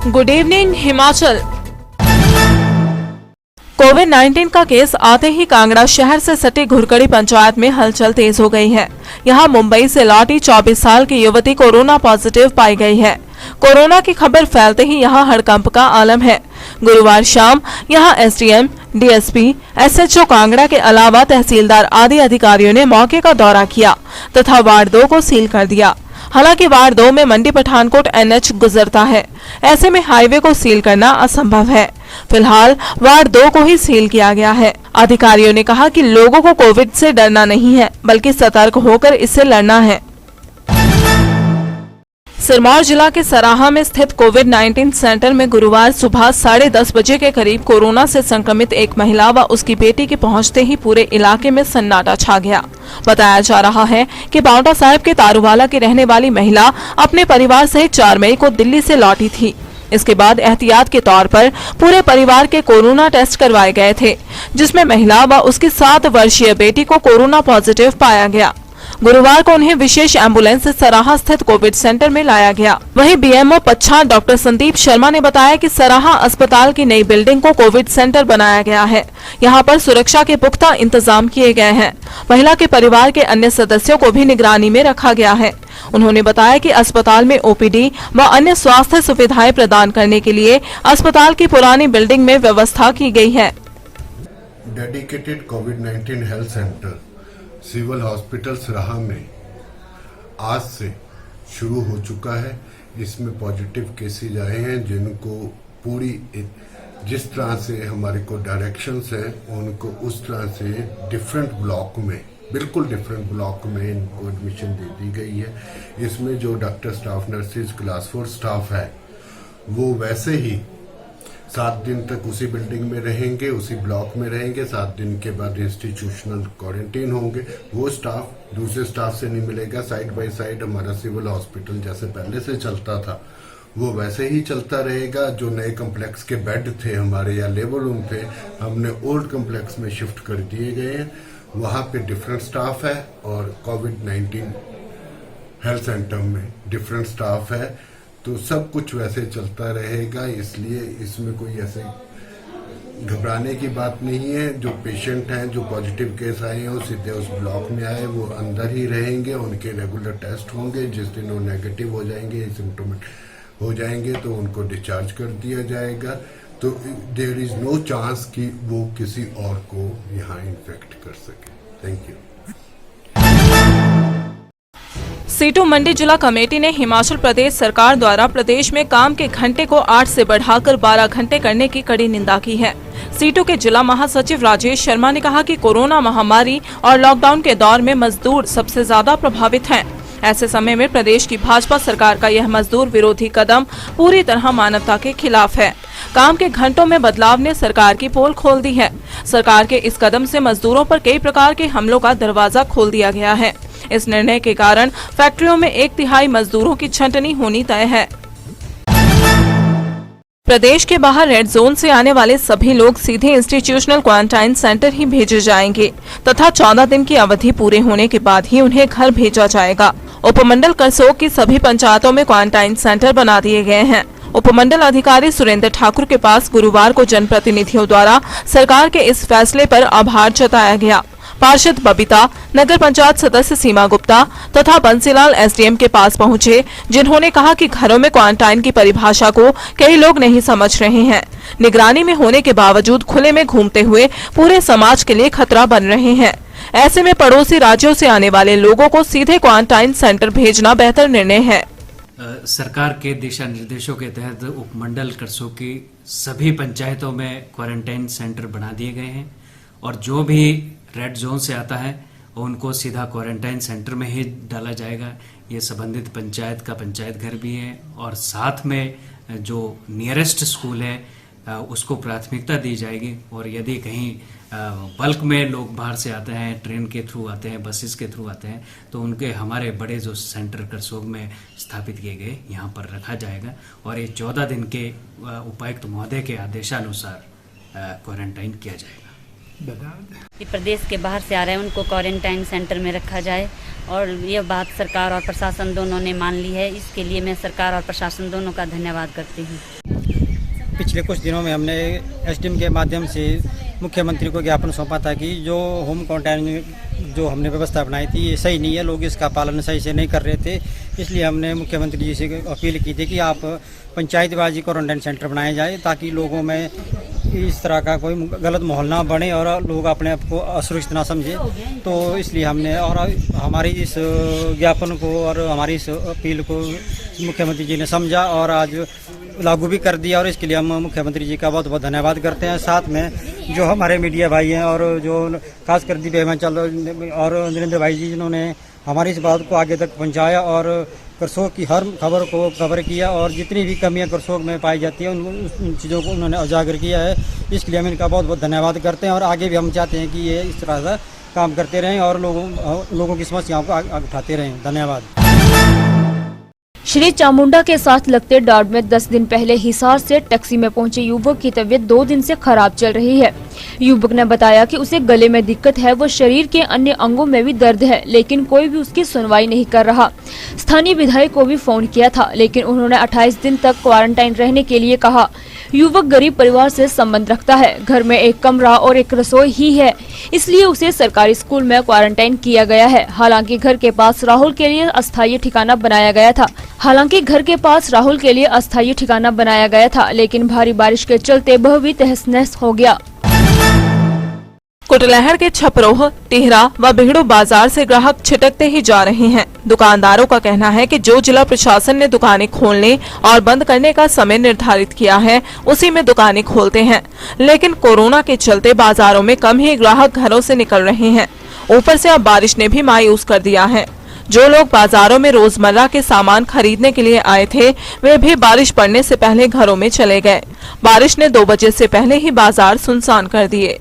Good evening Himachal. कोविड-19 का case आते ही कांगड़ा शहर से सटी घुरकड़ी पंचायत में हलचल तेज हो गई है। यहां मुंबई से लौटी 24 साल की युवती कोरोना पॉजिटिव पाई गई है। कोरोना की खबर फैलते ही यहां हड़कंप का आलम है। गुरुवार शाम यहां एसडीएम, डीएसपी, एसएचओ कांगड़ा के अलावा तहसीलदार आदि अधिकारियों ने मौके का दौरा किया तथा वार्ड 2 को सील कर दिया। हालांकि वार्ड 2 में मंडी पठानकोट एनएच गुजरता है, ऐसे में हाईवे को सील करना असंभव है। फिलहाल वार्ड 2 को ही सील किया गया है। अधिकारियों ने कहा कि लोगों को कोविड से डरना नहीं है, बल्कि सतर्क होकर इससे लड़ना है। सिरमौर जिला के सराहा में स्थित कोविड-19 सेंटर में गुरुवार सुबह 10:30 बजे के करीब कोरोना से संक्रमित एक महिला व उसकी बेटी के पहुंचते ही पूरे इलाके में सन्नाटा छा गया। बताया जा रहा है कि पांवटा साहिब के तारूवाला की रहने वाली महिला अपने परिवार सहित 4 मई को दिल्ली से लौटी थी। इसके बाद एहतियात के तौर पर पूरे परिवार के कोरोना टेस्ट करवाए गए थे, जिसमें महिला व उसकी 7 वर्षीय बेटी को कोरोना पॉजिटिव पाया गया। गुरुवार को उन्हें विशेष एम्बुलेंस से सराहा स्थित कोविड सेंटर में लाया गया। वहीं बीएमओ पच्छाद डॉक्टर संदीप शर्मा ने बताया कि सराहा अस्पताल की नई बिल्डिंग को कोविड सेंटर बनाया गया है। यहां पर सुरक्षा के पुख्ता इंतजाम किए गए हैं। महिला के परिवार के अन्य सदस्यों को भी निगरानी में रखा गया है। उन्होंने बताया कि अस्पताल में ओपीडी व अन्य स्वास्थ्य सुविधाएं प्रदान करने के लिए अस्पताल की पुरानी बिल्डिंग में व्यवस्था की गई है। डेडिकेटेड कोविड-19 हेल्थ सेंटर सिविल हॉस्पिटल सराहा में आज से शुरू हो चुका है। इसमें पॉजिटिव केसेज आए हैं, जिनको पूरी जिस तरह से हमारे को डायरेक्शंस हैं, उनको उस तरह से डिफरेंट ब्लॉक में, बिल्कुल डिफरेंट ब्लॉक में इनको एडमिशन दे दी गई है। इसमें जो doctor staff, nurses, class 4 staff है, वो वैसे ही 7 दिन तक उसी बिल्डिंग में रहेंगे, उसी ब्लॉक में रहेंगे। 7 दिन के बाद इंस्टीट्यूशनल क्वारंटीन होंगे। वो स्टाफ दूसरे स्टाफ से नहीं मिलेगा। साइड बाय साइड हमारा सिविल हॉस्पिटल जैसे पहले से चलता था, वो वैसे ही चलता रहेगा। जो नए कम्प्लेक्स के बेड थे हमारे या लेबर रूम थे, हमने ओल्ड कम्प्लेक्स में शिफ्ट कर दिए गए हैं। वहाँ पे डिफरेंट स्टाफ है और कोविड-19 हेल्थ सेंटर में डिफरेंट स्टाफ है, तो सब कुछ वैसे चलता रहेगा। इसलिए इसमें कोई ऐसे घबराने की बात नहीं है। जो पेशेंट हैं, जो पॉजिटिव केस आए हैं, वो सीधे उस ब्लॉक में आए, वो अंदर ही रहेंगे। उनके रेगुलर टेस्ट होंगे। जिस दिन वो नेगेटिव हो जाएंगे, सिम्टोमेटिक हो जाएंगे, तो उनको डिस्चार्ज कर दिया जाएगा। तो देयर इज नो चांस कि वो किसी और को यहाँ इन्फेक्ट कर सके। Thank you. सीटू मंडी जिला कमेटी ने हिमाचल प्रदेश सरकार द्वारा प्रदेश में काम के घंटे को 8 से बढ़ाकर 12 घंटे करने की कड़ी निंदा की है। सीटू के जिला महासचिव राजेश शर्मा ने कहा कि कोरोना महामारी और लॉकडाउन के दौर में मजदूर सबसे ज्यादा प्रभावित हैं। ऐसे समय में प्रदेश की भाजपा सरकार का यह मजदूर विरोधी कदम पूरी तरह मानवता के खिलाफ है। काम के घंटों में बदलाव ने सरकार की पोल खोल दी है। सरकार के इस कदम से मजदूरों पर कई प्रकार के हमलों का दरवाजा खोल दिया गया है। इस निर्णय के कारण फैक्ट्रियों में 1/3 मजदूरों की छंटनी होनी तय है। प्रदेश के बाहर रेड जोन से आने वाले सभी लोग सीधे इंस्टीट्यूशनल क्वारंटाइन सेंटर ही भेजे जाएंगे तथा 14 दिन की अवधि पूरे होने के बाद ही उन्हें घर भेजा जाएगा। उपमंडल करसोग की सभी पंचायतों में क्वारंटाइन सेंटर बना दिए गए हैं। उपमंडल अधिकारी सुरेंद्र ठाकुर के पास गुरुवार को जनप्रतिनिधियों द्वारा सरकार के इस फैसले पर आभार जताया गया। पार्षद बबीता, नगर पंचायत सदस्य सीमा गुप्ता तथा बंसीलाल एसडीएम के पास पहुंचे, जिन्होंने कहा कि घरों में क्वारंटाइन की परिभाषा को कई लोग नहीं समझ रहे हैं। निगरानी में होने के बावजूद खुले में घूमते हुए पूरे समाज के लिए खतरा बन रहे हैं। ऐसे में पड़ोसी राज्यों से आने वाले लोगों को सीधे क्वारंटाइन सेंटर भेजना बेहतर निर्णय है। सरकार के दिशा निर्देशों के तहत उपमंडल करसोग की सभी पंचायतों में क्वारंटाइन सेंटर बना दिए गए हैं और जो भी रेड जोन से आता है उनको सीधा क्वारंटाइन सेंटर में ही डाला जाएगा। ये संबंधित पंचायत का पंचायत घर भी है और साथ में जो नियरेस्ट स्कूल है उसको प्राथमिकता दी जाएगी। और यदि कहीं बल्क में लोग बाहर से आते हैं, ट्रेन के थ्रू आते हैं, बसेस के थ्रू आते हैं, तो उनके हमारे बड़े जो सेंटर करसोग में स्थापित किए गए यहाँ पर रखा जाएगा और ये 14 दिन के उपायुक्त महोदय के आदेशानुसार क्वारंटाइन किया जाएगा। प्रदेश के बाहर से आ रहे हैं उनको क्वारंटाइन सेंटर में रखा जाए और यह बात सरकार और प्रशासन दोनों ने मान ली है। इसके लिए मैं सरकार और प्रशासन दोनों का धन्यवाद करती हूँ। पिछले कुछ दिनों में हमने एसडीएम के माध्यम से मुख्यमंत्री को ज्ञापन सौंपा था कि जो होम क्वारंटाइन जो हमने व्यवस्था बनाई थी ये सही नहीं है, लोग इसका पालन सही से नहीं कर रहे थे। इसलिए हमने मुख्यमंत्री जी से अपील की थी कि आप पंचायतीवाजी क्वारंटाइन सेंटर बनाए जाए ताकि लोगों में इस तरह का कोई गलत माहौल ना बने और लोग अपने आप को असुरक्षित ना समझे। तो इसलिए हमने और हमारी इस ज्ञापन को और हमारी इस अपील को मुख्यमंत्री जी ने समझा और आज लागू भी कर दिया और इसके लिए हम मुख्यमंत्री जी का बहुत बहुत धन्यवाद करते हैं। साथ में जो हमारे मीडिया भाई हैं और जो खासकर दिव्य हिमाचल और नरेंद्र भाई जी जिन्होंने हमारी इस बात को आगे तक पहुंचाया और करसोग की हर खबर को कवर किया और जितनी भी कमियां करसोग में पाई जाती हैं उन चीज़ों को उन्होंने उजागर किया है। इसके लिए हम इनका बहुत बहुत धन्यवाद करते हैं और आगे भी हम चाहते हैं कि ये इस तरह से काम करते रहें और लोगों की समस्याओं को आगे उठाते रहें। धन्यवाद। श्री चामुंडा के साथ लगते डार्ड में 10 दिन पहले हिसार से टैक्सी में पहुंचे युवक की तबीयत 2 दिन से खराब चल रही है। युवक ने बताया कि उसे गले में दिक्कत है, वो शरीर के अन्य अंगों में भी दर्द है, लेकिन कोई भी उसकी सुनवाई नहीं कर रहा। स्थानीय विधायक को भी फोन किया था, लेकिन उन्होंने 28 दिन तक क्वारंटाइन रहने के लिए कहा। युवक गरीब परिवार से संबंध रखता है, घर में एक कमरा और एक रसोई ही है, इसलिए उसे सरकारी स्कूल में क्वारंटाइन किया गया है। हालांकि घर के पास राहुल के लिए अस्थायी ठिकाना बनाया गया था, लेकिन भारी बारिश के चलते वह भी तहस नहस हो गया। कुटलहर के छपरोह, टिहरा व बिहड़ू बाजार से ग्राहक छिटकते ही जा रहे हैं। दुकानदारों का कहना है कि जो जिला प्रशासन ने दुकानें खोलने और बंद करने का समय निर्धारित किया है उसी में दुकानें खोलते हैं, लेकिन कोरोना के चलते बाजारों में कम ही ग्राहक घरों से निकल रहे हैं। ऊपर से अब बारिश ने भी मायूस कर दिया है। जो लोग बाजारों में रोजमर्रा के सामान खरीदने के लिए आए थे वे भी बारिश पड़ने से पहले घरों में चले गए। बारिश ने 2 बजे से पहले ही बाजार सुनसान कर दिए।